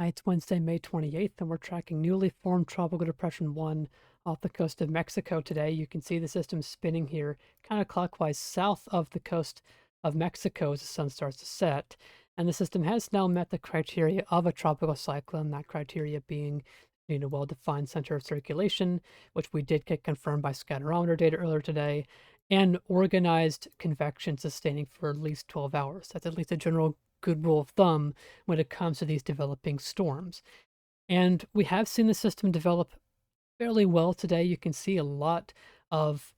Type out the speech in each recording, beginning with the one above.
Hi, it's Wednesday, May 28th, and we're tracking newly formed Tropical Depression 1 off the coast of Mexico today. You can see the system spinning here kind of clockwise south of the coast of Mexico as the sun starts to set. And the system has now met the criteria of a tropical cyclone, that criteria being a well-defined center of circulation, which we did get confirmed by scatterometer data earlier today, and organized convection sustaining for at least 12 hours. That's at least a general good rule of thumb when it comes to these developing storms. And we have seen the system develop fairly well today. You can see a lot of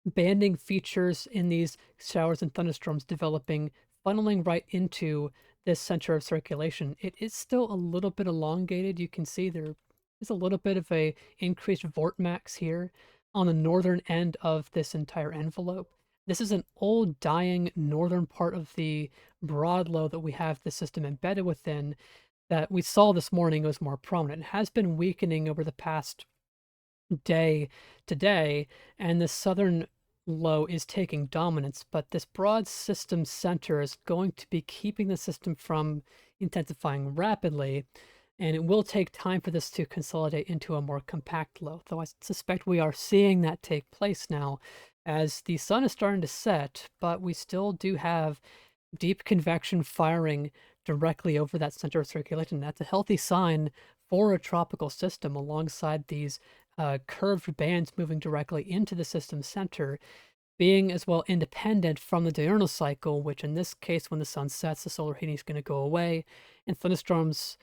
banding features in these showers and thunderstorms developing, funneling right into this center of circulation. It is still a little bit elongated. You can see there is a little bit of a increased vortmax here on the northern end of this entire envelope. This is an old dying northern part of the broad low that we have the system embedded within that we saw this morning was more prominent. It has been weakening over the past day to day, and the southern low is taking dominance, but this broad system center is going to be keeping the system from intensifying rapidly, and it will take time for this to consolidate into a more compact low, though I suspect we are seeing that take place now as the sun is starting to set, but we still do have deep convection firing directly over that center of circulation. That's a healthy sign for a tropical system alongside these curved bands moving directly into the system center, being as well independent from the diurnal cycle, which in this case, when the sun sets, the solar heating is going to go away, and thunderstorms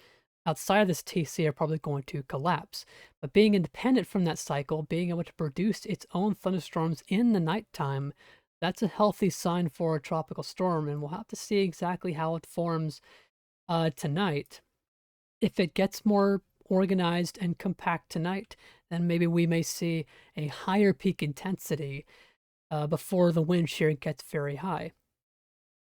outside of this TC are probably going to collapse. But being independent from that cycle, being able to produce its own thunderstorms in the nighttime, that's a healthy sign for a tropical storm, and we'll have to see exactly how it forms tonight. If it gets more organized and compact tonight, then maybe we may see a higher peak intensity before the wind shear gets very high.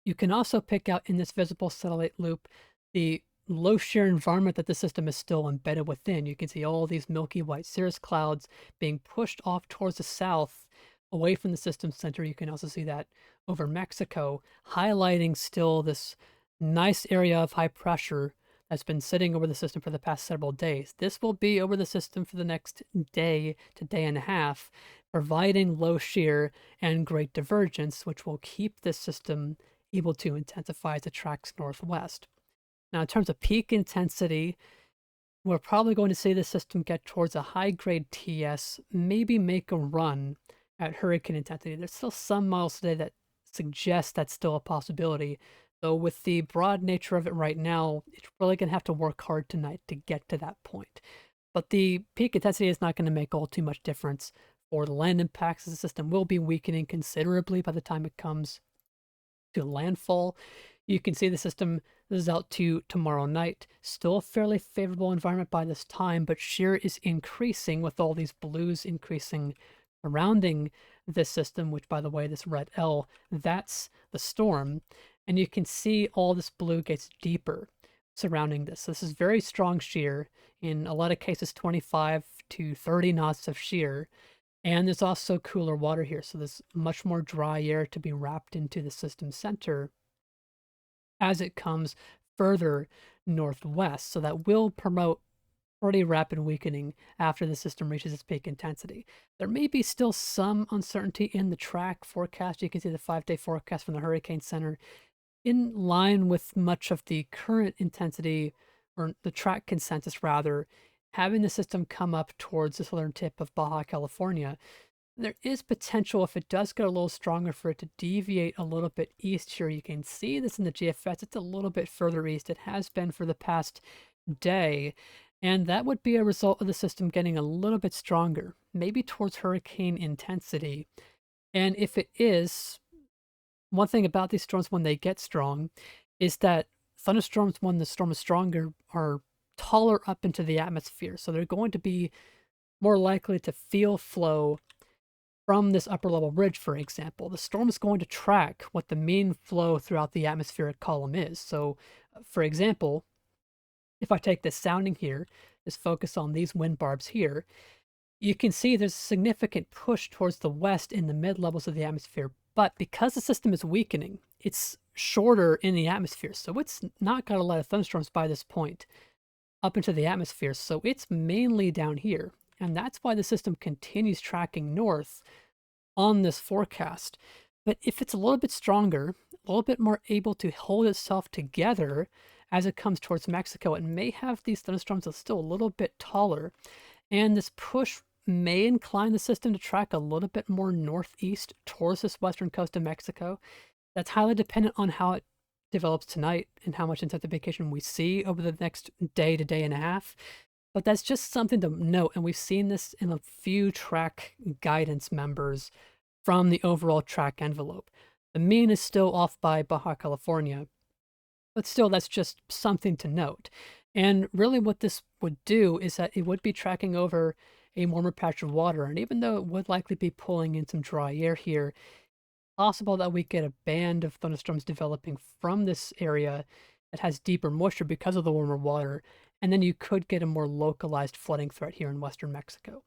You can also pick out in this visible satellite loop the low shear environment that the system is still embedded within. You can see all these milky white cirrus clouds being pushed off towards the south away from the system center. You can also see that over Mexico, highlighting still this nice area of high pressure that's been sitting over the system for the past several days. This will be over the system for the next day to day and a half, providing low shear and great divergence, which will keep this system able to intensify as it tracks northwest. Now, in terms of peak intensity, we're probably going to see the system get towards a high grade TS, maybe make a run at hurricane intensity. There's still some models today that suggest that's still a possibility, though with the broad nature of it right now, it's really going to have to work hard tonight to get to that point. But the peak intensity is not going to make all too much difference for the land impacts. The system will be weakening considerably by the time it comes to landfall. You can see the system is out to tomorrow night. Still a fairly favorable environment by this time, but shear is increasing with all these blues increasing surrounding this system, which, by the way, this red L, that's the storm. And you can see all this blue gets deeper surrounding this. So this is very strong shear. In a lot of cases, 25 to 30 knots of shear. And there's also cooler water here, so there's much more dry air to be wrapped into the system center as it comes further northwest. So that will promote pretty rapid weakening after the system reaches its peak intensity. There may be still some uncertainty in the track forecast. You can see the 5-day forecast from the Hurricane Center in line with much of the current intensity, or the track consensus rather, having the system come up towards the southern tip of Baja California. There is potential, if it does get a little stronger, for it to deviate a little bit east here. You can see this in the GFS. It's a little bit further east. It has been for the past day. And that would be a result of the system getting a little bit stronger, maybe towards hurricane intensity. And if it is, one thing about these storms when they get strong is that thunderstorms, when the storm is stronger, are taller up into the atmosphere. So they're going to be more likely to feel flow from this upper level ridge, for example. The storm is going to track what the mean flow throughout the atmospheric column is. So, for example, if I take this sounding here, just focus on these wind barbs here, you can see there's a significant push towards the west in the mid levels of the atmosphere. But because the system is weakening, it's shorter in the atmosphere. So it's not got a lot of thunderstorms by this point. up into the atmosphere. So it's mainly down here. And that's why the system continues tracking north on this forecast. But if it's a little bit stronger, a little bit more able to hold itself together as it comes towards Mexico, it may have these thunderstorms that's still a little bit taller. And this push may incline the system to track a little bit more northeast towards this western coast of Mexico. That's highly dependent on how it develops tonight and how much intensification we see over the next day to day and a half. But that's just something to note, and we've seen this in a few track guidance members from the overall track envelope. The mean is still off by Baja California, but still, that's just something to note. And really, what this would do is that it would be tracking over a warmer patch of water. And even though it would likely be pulling in some dry air here, possible that we get a band of thunderstorms developing from this area that has deeper moisture because of the warmer water. And then you could get a more localized flooding threat here in western Mexico.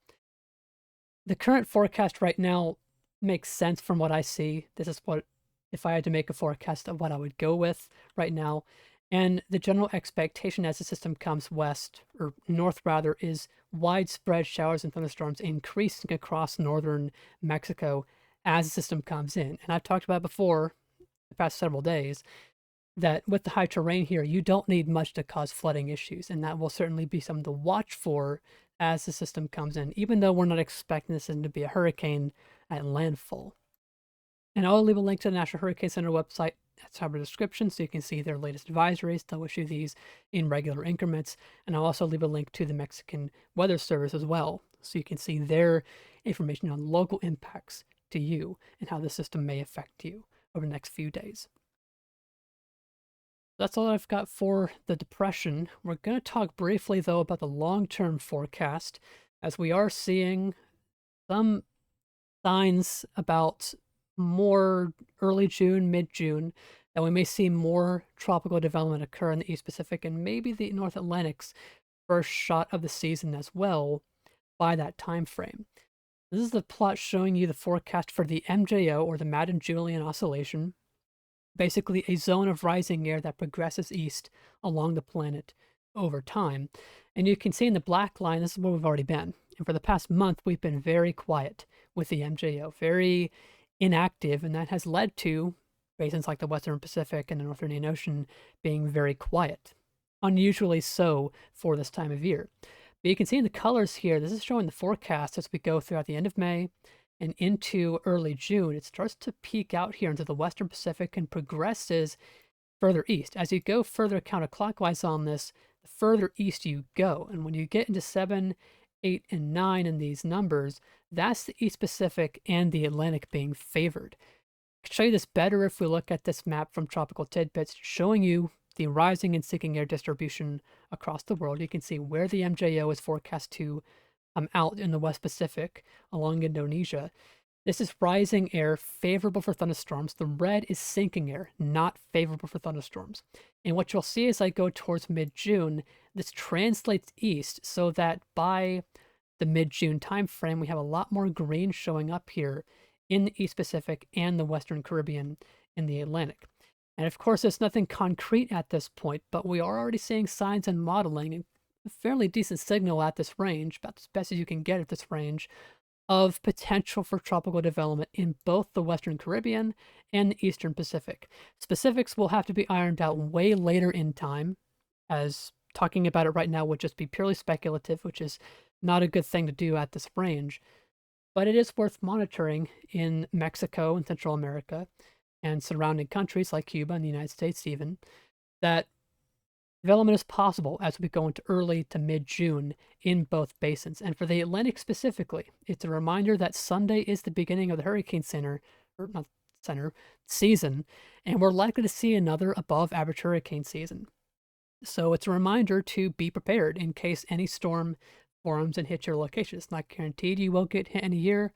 The current forecast right now makes sense from what I see. This is what, if I had to make a forecast of what I would go with right now. And the general expectation as the system comes west, or north rather, is widespread showers and thunderstorms increasing across northern Mexico as the system comes in. And I've talked about before, the past several days, that with the high terrain here, you don't need much to cause flooding issues. And that will certainly be something to watch for as the system comes in, even though we're not expecting this to be a hurricane at landfall. And I'll leave a link to the National Hurricane Center website at the description so you can see their latest advisories. They'll issue these in regular increments. And I'll also leave a link to the Mexican Weather Service as well, so you can see their information on local impacts to you and how the system may affect you over the next few days. That's all I've got for the depression. We're going to talk briefly, though, about the long-term forecast, as we are seeing some signs about more early June, mid-June, that we may see more tropical development occur in the East Pacific and maybe the North Atlantic's first shot of the season as well by that time frame. This is the plot showing you the forecast for the MJO, or the Madden-Julian Oscillation, basically a zone of rising air that progresses east along the planet over time. And you can see in the black line, this is where we've already been. And for the past month, we've been very quiet with the MJO, very inactive, and that has led to basins like the Western Pacific and the Northern Indian Ocean being very quiet, unusually so for this time of year. But you can see in the colors here, this is showing the forecast as we go throughout the end of May and into early June. It starts to peak out here into the Western Pacific and progresses further east. As you go further counterclockwise on this, the further east you go. And when you get into 7, 8, and 9 in these numbers, that's the East Pacific and the Atlantic being favored. I can show you this better if we look at this map from Tropical Tidbits, showing you the rising and sinking air distribution across the world. You can see where the MJO is forecast to out in the West Pacific along Indonesia. This is rising air favorable for thunderstorms. The red is sinking air, not favorable for thunderstorms. And what you'll see as I go towards mid-June, this translates east so that by the mid-June timeframe, we have a lot more green showing up here in the East Pacific and the Western Caribbean in the Atlantic. And of course, there's nothing concrete at this point, but we are already seeing signs and modeling and a fairly decent signal at this range, about as best as you can get at this range, of potential for tropical development in both the Western Caribbean and the Eastern Pacific. Specifics will have to be ironed out way later in time, as talking about it right now would just be purely speculative, which is not a good thing to do at this range. But it is worth monitoring in Mexico and Central America and surrounding countries like Cuba and the United States even, that development is possible as we go into early to mid-June in both basins. And for the Atlantic specifically, it's a reminder that Sunday is the beginning of the hurricane center, or not center, season, and we're likely to see another above average hurricane season. So it's a reminder to be prepared in case any storm forms and hits your location. It's not guaranteed you will get hit in a year,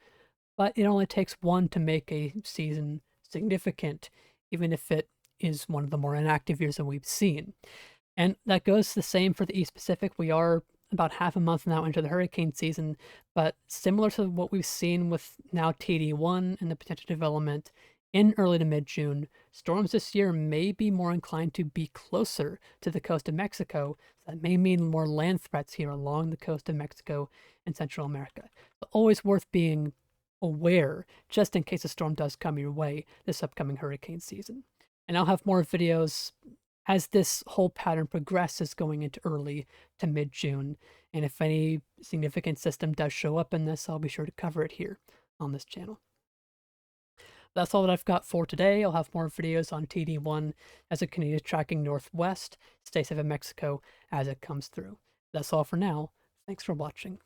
but it only takes one to make a season significant, even if it is one of the more inactive years that we've seen. And that goes the same for the East Pacific. We are about half a month now into the hurricane season, but similar to what we've seen with now TD1 and the potential development in early to mid-June. Storms this year may be more inclined to be closer to the coast of Mexico. So that may mean more land threats here along the coast of Mexico and Central America. So always worth being aware just in case a storm does come your way this upcoming hurricane season. And I'll have more videos as this whole pattern progresses going into early to mid-June. And if any significant system does show up in this, I'll be sure to cover it here on this channel. That's all that I've got for today. I'll have more videos on TD1 as it continues tracking northwest. Stay safe in Mexico as it comes through. That's all for now. Thanks for watching.